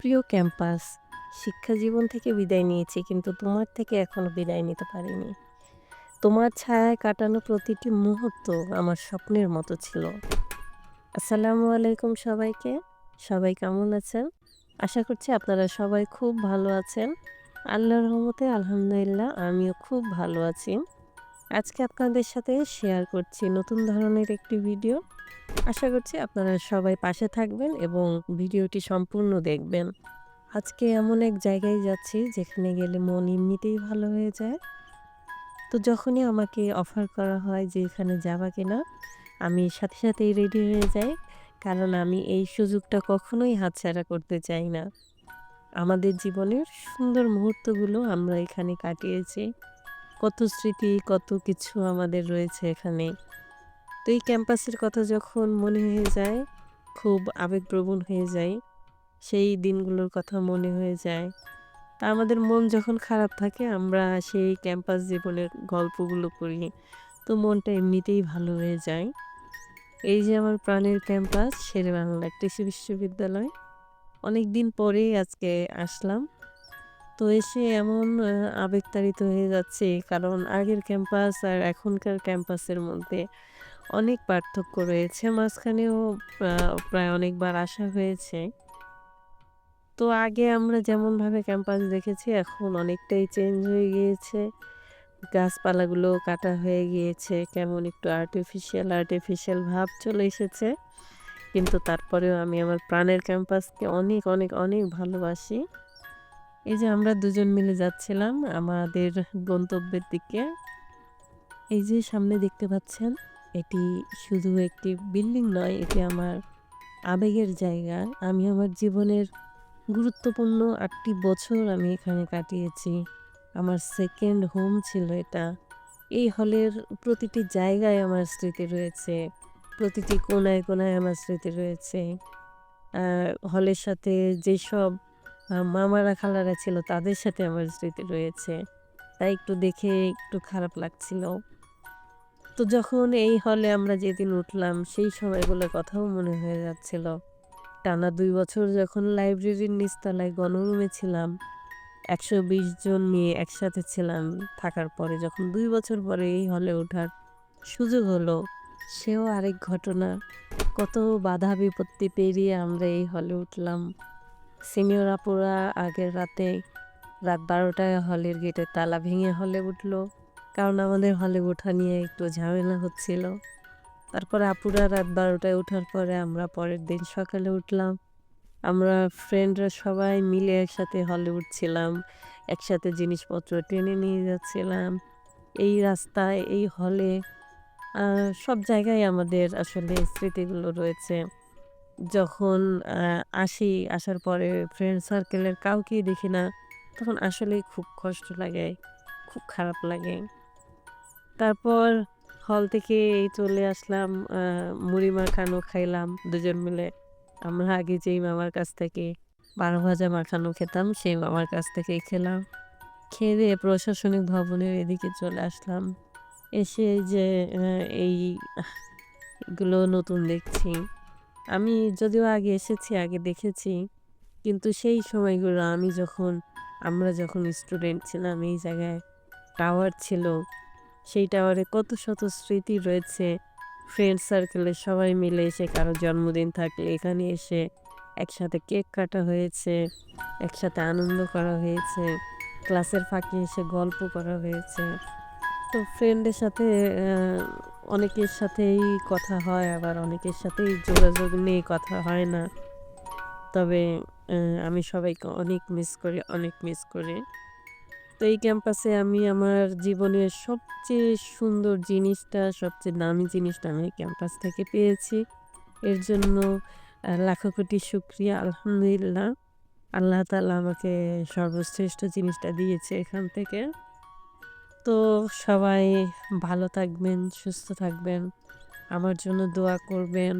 প্রিয় ক্যাম্পাস, শিক্ষা জীবন থেকে বিদায় নিয়েছি কিন্তু তোমার থেকে এখনো বিদায় নিতে পারিনি। তোমার ছায়ায় কাটানো প্রতিটি মুহূর্ত আমার স্বপ্নের মতো ছিল। আসসালামু আলাইকুম সবাইকে। সবাই কেমন আছেন? আশা করছি আপনারা সবাই খুব ভালো আছেন। আল্লাহর রহমতে আলহামদুলিল্লাহ আমিও খুব ভালো আছি। আজকে আপনাদের সাথে শেয়ার করছি নতুন ধরনের একটি ভিডিও। আশা করছি আপনারা সবাই পাশে থাকবেন এবং ভিডিওটি সম্পূর্ণ দেখবেন। আজকে এমন এক জায়গায় যাচ্ছি যেখানে গেলে মন এমনিতেই ভালো হয়ে যায়। তো যখনই আমাকে অফার করা হয় যে এখানে যাবা কিনা, আমি সাথে সাথেই রেডি হয়ে যাই। কারণ আমি এই সুযোগটা কখনোই হাতছাড়া করতে চাই না। আমাদের জীবনের সুন্দর মুহূর্তগুলো আমরা এখানে কাটিয়েছি। কত স্মৃতি, কত কিছু আমাদের রয়েছে এখানে। তো এই ক্যাম্পাসের কথা যখন মনে হয়ে যায়, খুব আবেগপ্রবণ হয়ে যাই। সেই দিনগুলোর কথা মনে হয়ে যায়। তা আমাদের মন যখন খারাপ থাকে আমরা সেই ক্যাম্পাস জীবনের গল্পগুলো পড়ি। তো মনটা এমনিতেই ভালো হয়ে যায়। এই যে আমার প্রাণের ক্যাম্পাস শেরেবাংলা কৃষি বিশ্ববিদ্যালয়। অনেকদিন পরেই আজকে আসলাম। তো এসে এমন আবেগতাড়িত হয়ে যাচ্ছি কারণ আগের ক্যাম্পাস আর এখনকার ক্যাম্পাসের মধ্যে অনেক পার্থক্য রয়েছে। মাঝখানেও আ প্রায় অনেকবার আসা হয়েছে। তো আগে আমরা যেমনভাবে ক্যাম্পাস দেখেছি এখন অনেকটাই চেঞ্জ হয়ে গিয়েছে। গাছপালাগুলো কাটা হয়ে গিয়েছে। কেমন একটু আর্টিফিশিয়াল ভাব চলে এসেছে। কিন্তু তারপরেও আমি আমার প্রাণের ক্যাম্পাসকে অনেক, অনেক, অনেক ভালোবাসি। এই যে আমরা দুজন মিলে যাচ্ছিলাম আমাদের গন্তব্যের দিকে। এই যে সামনে দেখতে পাচ্ছেন, এটি শুধু একটি বিল্ডিং নয়, এটি আমার আবেগের জায়গা। আমি আমার জীবনের গুরুত্বপূর্ণ ৮ টি বছর আমি এখানে কাটিয়েছি। আমার সেকেন্ড হোম ছিল এটা। এই হলের প্রতিটি জায়গায় আমার স্মৃতি রয়েছে। প্রতিটি কোণায়, কোণায় আমার স্মৃতি রয়েছে। আ হলের সাথে যেসব মামারা খালারা ছিল তাদের সাথে আমার স্মৃতি রয়েছে। তাই একটু দেখে একটু খারাপ লাগছিল। তো যখন এই হলে আমরা যেদিন উঠলাম সেই সময়গুলোর কথাও মনে হয়ে যাচ্ছিল। টানা ২ বছর যখন লাইব্রেরির নিচতলায় গণরুমে ছিলাম, ১২০ জন মেয়ে একসাথে ছিলাম। থাকার পরে যখন ২ বছর পরে এই হলে ওঠার সুযোগ হলো, সেও আরেক ঘটনা। কত বাধা বিপত্তি পেরিয়ে আমরা এই হলে উঠলাম। সিনিয়র আপুরা আগের রাতে রাত ১২ টায় হলের গেটের তালা ভেঙে হলে উঠলো। কারণ আমাদের হলে ওঠা নিয়ে একটু ঝামেলা হচ্ছিল। তারপরে আপুরা রাত ১২ টায় ওঠার পরে আমরা পরের দিন সকালে উঠলাম। আমরা ফ্রেন্ডরা সবাই মিলে একসাথে হলে উঠছিলাম। একসাথে জিনিসপত্র টেনে নিয়ে যাচ্ছিলাম। এই রাস্তায়, এই হলে আ সব জায়গায় আমাদের আসলে স্মৃতিগুলো রয়েছে। যখন আ আসার পরে ফ্রেন্ড সার্কেলের কাউকেই দেখি না, তখন আসলেই খুব কষ্ট লাগে, খুব খারাপ লাগে। তারপর হল থেকে এই চলে আসলাম মুড়ি মাখানো খাইলাম দুজন মিলে। আমরা আগে যেই মামার কাছ থেকে ১২ ভাজা মাখানো খেতাম, সেই মামার কাছ থেকেই খেলাম। খেয়ে দিয়ে প্রশাসনিক ভবনের এদিকে চলে আসলাম। এসে এই যে এই আহ এগুলো নতুন দেখছি। আমি যদিও আগে এসেছি, আগে দেখেছি। কিন্তু সেই সময়গুলো আমরা যখন স্টুডেন্ট ছিলাম এই জায়গায় টাওয়ার ছিল। সেই টাওয়ারে কত শত স্মৃতি রয়েছে। ফ্রেন্ড সার্কেলের সবাই মিলে এসে কারো জন্মদিন থাকলে এখানে এসে একসাথে কেক কাটা হয়েছে, একসাথে আনন্দ করা হয়েছে, ক্লাসের ফাঁকে এসে গল্প করা হয়েছে। তো ফ্রেন্ডের সাথে অনেকের সাথেই কথা হয় আবার অনেকের সাথেই যোগাযোগ নেই, কথা হয় না। তবে অ্যা আমি সবাইকে অনেক মিস করি, অনেক মিস করি। তো এই ক্যাম্পাসে আমি আমার জীবনের সবচেয়ে সুন্দর জিনিসটা, সবচেয়ে দামি জিনিসটা আমি এই ক্যাম্পাস থেকে পেয়েছি। এর জন্য লাখো কোটি শুকরিয়া আলহামদুলিল্লাহ। আল্লাহ তাআলা আমাকে সর্বশ্রেষ্ঠ জিনিসটা দিয়েছে এখান থেকে। তো সবাই ভালো থাকবেন, সুস্থ থাকবেন। আমার জন্য দোয়া করবেন।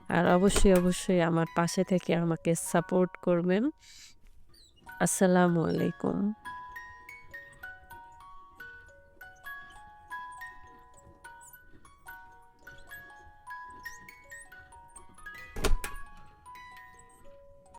আর অবশ্যই, অবশ্যই আমার পাশে থেকে আমাকে সাপোর্ট করবেন। আসসালামু আলাইকুম।